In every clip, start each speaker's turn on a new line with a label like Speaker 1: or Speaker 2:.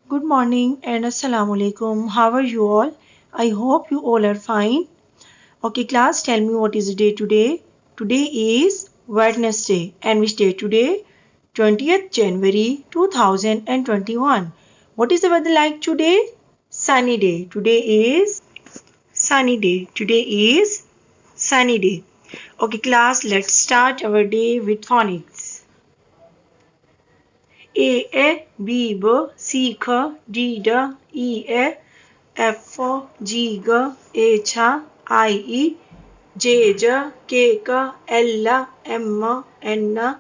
Speaker 1: Good morning and Assalamu alaikum. How are you all? I hope you all are fine. Okay, class, tell me what is the day today? Today is Wednesday. And which day today? 20th January 2021. What is the weather like today? Sunny day. Today is sunny day. Today is sunny day. Okay, class, let's start our day with phonics. A, B, B, C, K, D, D, E, E, F, G, G, H, I, E, J, J, K, K, L, M, N, O,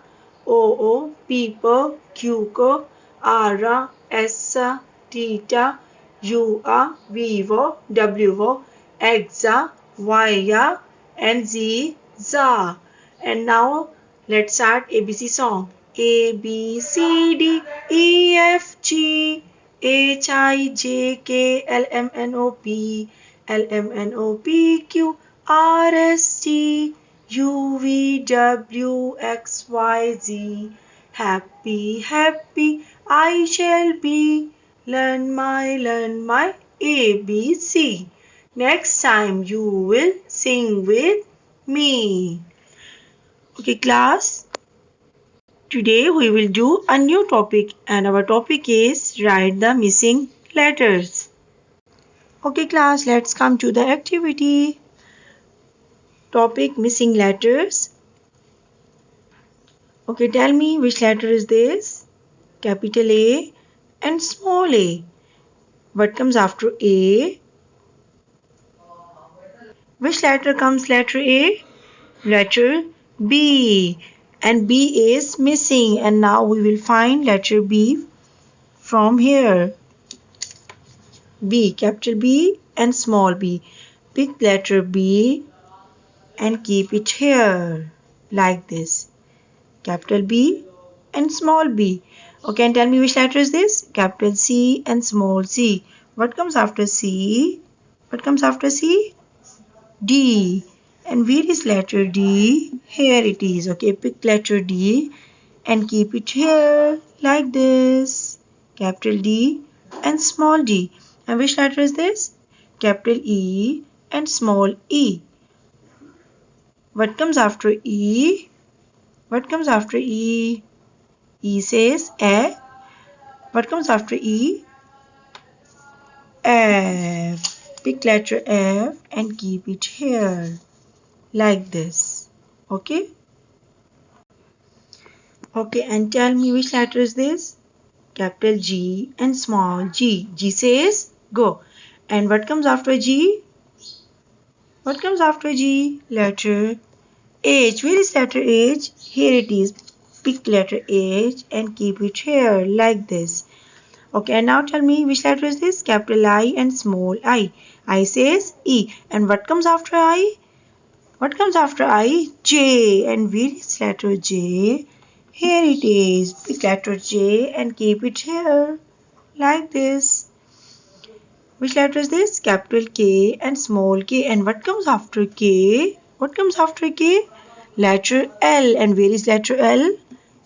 Speaker 1: O, P, P, Q, Q, R, S, T, T, U, V, W, X, Y, and Z, Z. And now let's start ABC song. A, B, C, D, E, F, G, H, I, J, K, L, M, N, O, P, L, M, N, O, P, Q, R, S, T, U, V, W, X, Y, Z. Happy, happy, I shall be. Learn my ABC. Next time you will sing with me. Okay, class. Today we will do a new topic and our topic is write the missing letters. Okay, class, let's come to the activity. Topic missing letters. Okay, tell me which letter is this? Capital A and small a. What comes after A? Which letter comes letter A? Letter B. And B is missing. And now we will find letter B from here. B, capital B and small b. Pick letter B and keep it here. Like this. Capital B and small b. Okay, and tell me which letter is this? Capital C and small c. What comes after C? What comes after C? D. And where is letter D? Here it is. Okay, pick letter D and keep it here like this. Capital D and small d. And which letter is this? Capital E and small e. What comes after E? What comes after E? E says A. What comes after E? F. Pick letter F and keep it here like this. Okay? Okay, and tell me which letter is this? Capital G and small g. G says go. And what comes after G? What comes after G? Letter H. Where is letter H? Here it is. Pick letter H and keep it here like this. Okay, and now tell me which letter is this? Capital I and small I. I says E. And what comes after I? What comes after I? J. And where is letter J? Here it is. Pick letter J and keep it here like this. Which letter is this? Capital K and small k. And what comes after K? What comes after K? Letter L. And where is letter L?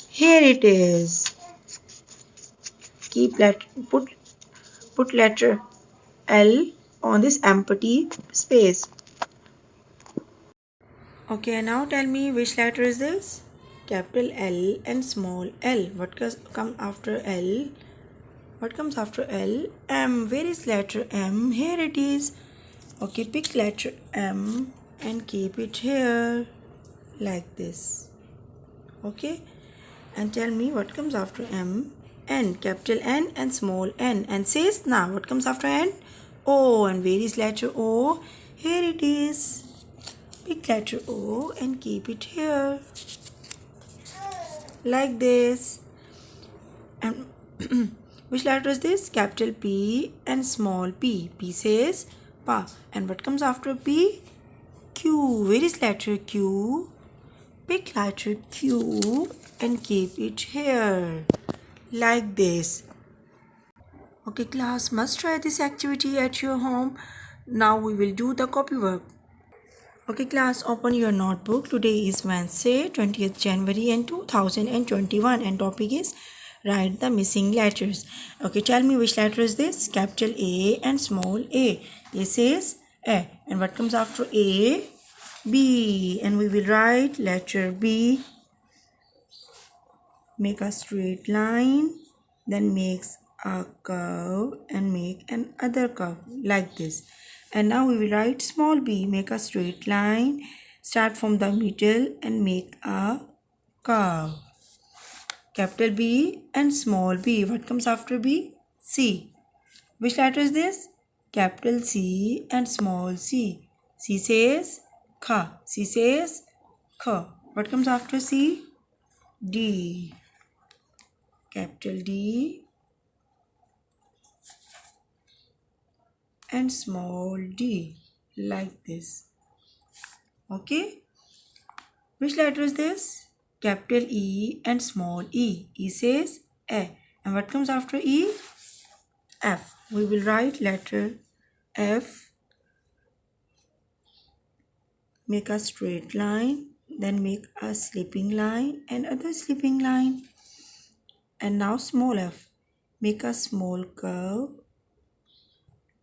Speaker 1: Here it is. Put letter L on this empty space. Okay, now tell me which letter is this? Capital L and small l. What comes after L? What comes after L? M. Where is letter M? Here it is. Okay, pick letter M and keep it here like this. Okay, and tell me what comes after M? N. Capital N and small n. And says now what comes after N? O. And where is letter O? Here it is. Pick letter O and keep it here like this. And which letter is this? Capital P and small p. P says pa. And what comes after P? Q. Where is letter Q? Pick letter Q and keep it here like this. Okay, class, must try this activity at your home. Now we will do the copywork. Okay, class, open your notebook. Today is Wednesday, 20th January and 2021, and topic is write the missing letters. Okay, tell me which letter is this? Capital A and small a. A says A. And what comes after A? B. And we will write letter B. Make a straight line, then makes a curve and make another curve like this. And now we will write small b. Make a straight line, start from the middle and make a curve. Capital B and small b. What comes after B? C. Which letter is this? Capital C and small c. C says Kha. C says Kha. What comes after C? D. Capital D and small d, like this. Okay. Which letter is this? Capital E and small e. E says A. And what comes after E? F. We will write letter F. Make a straight line, then make a slipping line and other slipping line. And now small f. Make a small curve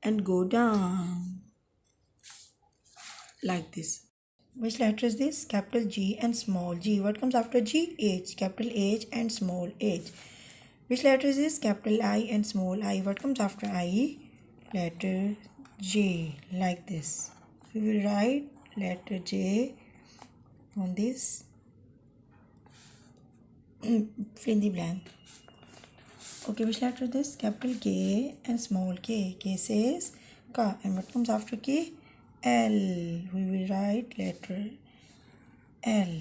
Speaker 1: and go down like this. Which letter is this? Capital G and small g. What comes after G? H. Capital H and small h. Which letter is this? Capital I and small I. What comes after I? Letter J, like this. We will write letter J on this. Fill in the blank. Okay, which letter is this? Capital K and small k. K says Ka. And what comes after K? L. We will write letter L.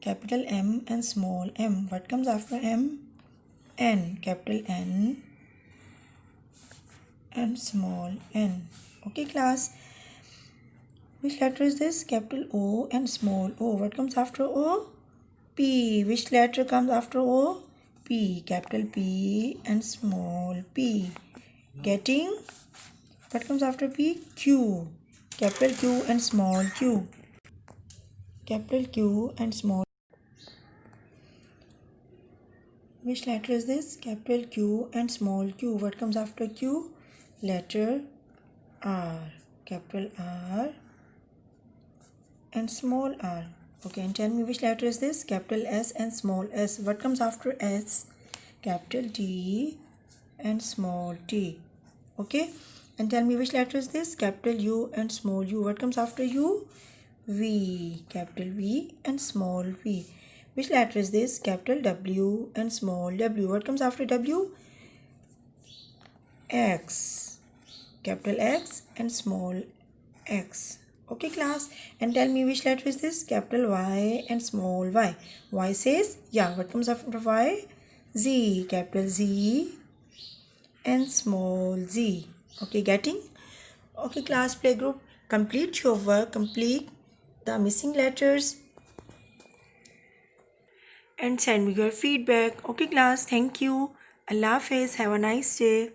Speaker 1: Capital M and small m. What comes after M? N. Capital N and small n. Okay, class. Which letter is this? Capital O and small o. What comes after O? P. Which letter comes after O? P. Capital P and small p. Getting? What comes after P? Q. Capital Q and small q. Capital Q and small. Which letter is this? Capital Q and small q. What comes after Q? Letter R. Capital R and small r. Okay, and tell me which letter is this? Capital S and small s. What comes after S? Capital T and small t. Okay, and tell me which letter is this? Capital U and small u. What comes after U? V. Capital V and small v. Which letter is this? Capital W and small w. What comes after W? X. Capital X and small x. Okay, class. And tell me which letter is this? Capital Y and small y. Y says yeah. What comes after Y? Z. Capital Z and small z. Okay, getting? Okay, class, playgroup. Complete your work. Complete the missing letters and send me your feedback. Okay, class. Thank you. Allah Hafiz. Have a nice day.